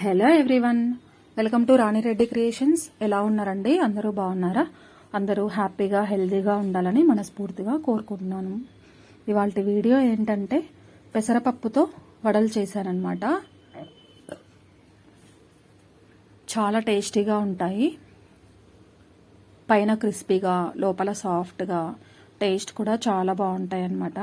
Hello everyone, welcome to Rani Reddy creations. ఎలా ఉన్నారండి? అందరూ బాగున్నారా? అందరూ హ్యాపీగా హెల్తీగా ఉండాలని మనస్ఫూర్తిగా కోరుకుంటున్నాను. ఇవాళ వీడియో ఏంటంటే పెసరపప్పుతో వడలు చేశానన్నమాట. చాలా టేస్టీగా ఉంటాయి. పైన క్రిస్పీగా, లోపల సాఫ్ట్గా, టేస్ట్ కూడా చాలా బాగుంటాయి అన్నమాట.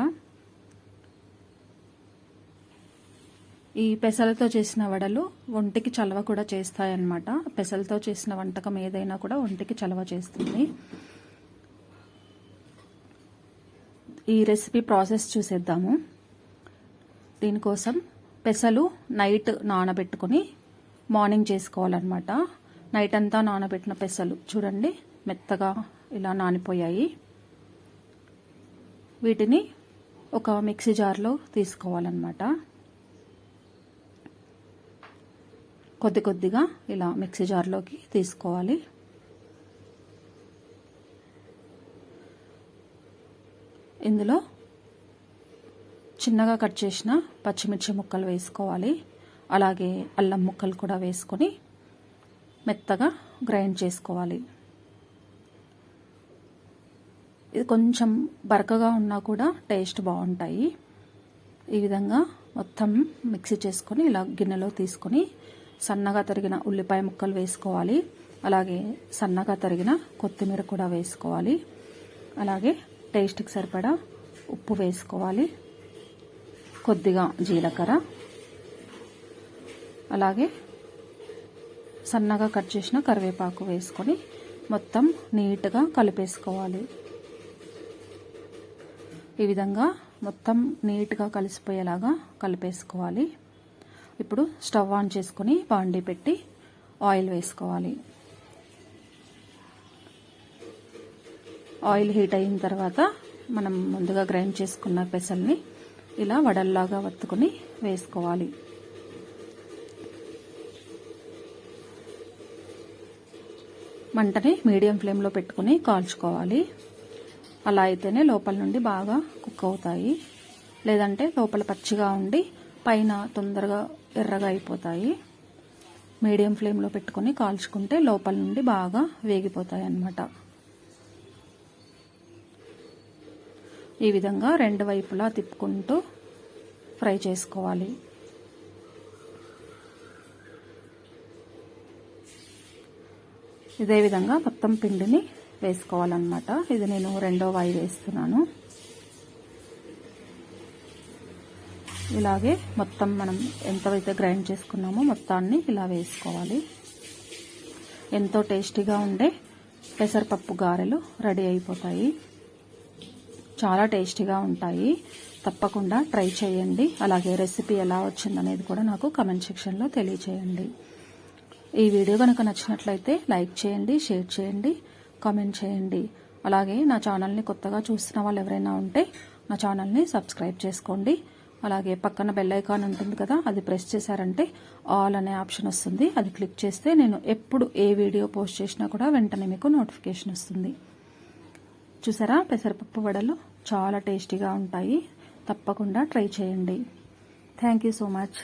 ఈ పెసలతో చేసిన వడలు ఒంటికి చలవ కూడా చేస్తాయన్నమాట. పెసలతో చేసిన వంటకం ఏదైనా కూడా ఒంటికి చలవ చేస్తుంది. ఈ రెసిపీ ప్రాసెస్ చూసేద్దాము. దీనికోసం పెసలు నైట్ నానబెట్టుకొని మార్నింగ్ చేసుకోవాలన్నమాట. నైట్ అంతా నానబెట్టిన పెసలు చూడండి మెత్తగా ఇలా నానిపోయాయి. వీటిని ఒక మిక్సీ జార్లో తీసుకోవాలన్నమాట. కొద్ది కొద్దిగా ఇలా మిక్సీ జార్లోకి తీసుకోవాలి. ఇందులో చిన్నగా కట్ చేసిన పచ్చిమిర్చి ముక్కలు వేసుకోవాలి. అలాగే అల్లం ముక్కలు కూడా వేసుకొని మెత్తగా గ్రైండ్ చేసుకోవాలి. ఇది కొంచెం బరకగా ఉన్నా కూడా టేస్ట్ బాగుంటాయి. ఈ విధంగా మొత్తం మిక్సీ చేసుకొని ఇలా గిన్నెలో తీసుకొని సన్నగా తరిగిన ఉల్లిపాయ ముక్కలు వేసుకోవాలి. అలాగే సన్నగా తరిగిన కొత్తిమీర కూడా వేసుకోవాలి. అలాగే టేస్ట్కి సరిపడా ఉప్పు వేసుకోవాలి. కొద్దిగా జీలకర్ర, అలాగే సన్నగా కట్ చేసిన కరివేపాకు వేసుకొని మొత్తం నీట్గా కలిపేసుకోవాలి. ఈ విధంగా మొత్తం నీట్గా కలిసిపోయేలాగా కలిపేసుకోవాలి. ఇప్పుడు స్టవ్ ఆన్ చేసుకొని బాండీ పెట్టి ఆయిల్ వేసుకోవాలి. ఆయిల్ హీట్ అయిన తర్వాత మనం ముందుగా గ్రైండ్ చేసుకున్న పెసల్ని ఇలా వడల్లాగా వత్తుకొని వేసుకోవాలి. మంటని మీడియం ఫ్లేమ్లో పెట్టుకుని కాల్చుకోవాలి. అలా అయితేనే లోపల నుండి బాగా కుక్ అవుతాయి. లేదంటే లోపల పచ్చిగా ఉండి పైన తొందరగా ఎర్రగా అయిపోతాయి. మీడియం ఫ్లేమ్లో పెట్టుకొని కాల్చుకుంటే లోపల నుండి బాగా వేగిపోతాయి అన్నమాట. ఈ విధంగా రెండు వైపులా తిప్పుకుంటూ ఫ్రై చేసుకోవాలి. ఇదే విధంగా మొత్తం పిండిని వేసుకోవాలన్నమాట. ఇది నేను రెండో వాయి వేస్తున్నాను. ఇలాగే మొత్తం మనం ఎంతైతే గ్రైండ్ చేసుకున్నామో మొత్తాన్ని ఇలా వేసుకోవాలి. ఎంతో టేస్టీగా ఉండే పెసరపప్పు గారెలు రెడీ అయిపోతాయి. చాలా టేస్టీగా ఉంటాయి. తప్పకుండా ట్రై చేయండి. అలాగే రెసిపీ ఎలా వచ్చిందనేది కూడా నాకు కామెంట్ సెక్షన్లో తెలియచేయండి. ఈ వీడియో కనుక నచ్చినట్లయితే లైక్ చేయండి, షేర్ చేయండి, కామెంట్ చేయండి. అలాగే నా ఛానల్ని కొత్తగా చూస్తున్న వాళ్ళు ఎవరైనా ఉంటే నా ఛానల్ని సబ్స్క్రైబ్ చేసుకోండి. అలాగే పక్కన బెల్ ఐకాన్ ఉంటుంది కదా, అది ప్రెస్ చేశారంటే ఆల్ అనే ఆప్షన్ వస్తుంది. అది క్లిక్ చేస్తే నేను ఎప్పుడు ఏ వీడియో పోస్ట్ చేసినా కూడా వెంటనే మీకు నోటిఫికేషన్ వస్తుంది. చూసారా, పెసరపప్పు వడలు చాలా టేస్టీగా ఉంటాయి. తప్పకుండా ట్రై చేయండి. Thank you so much.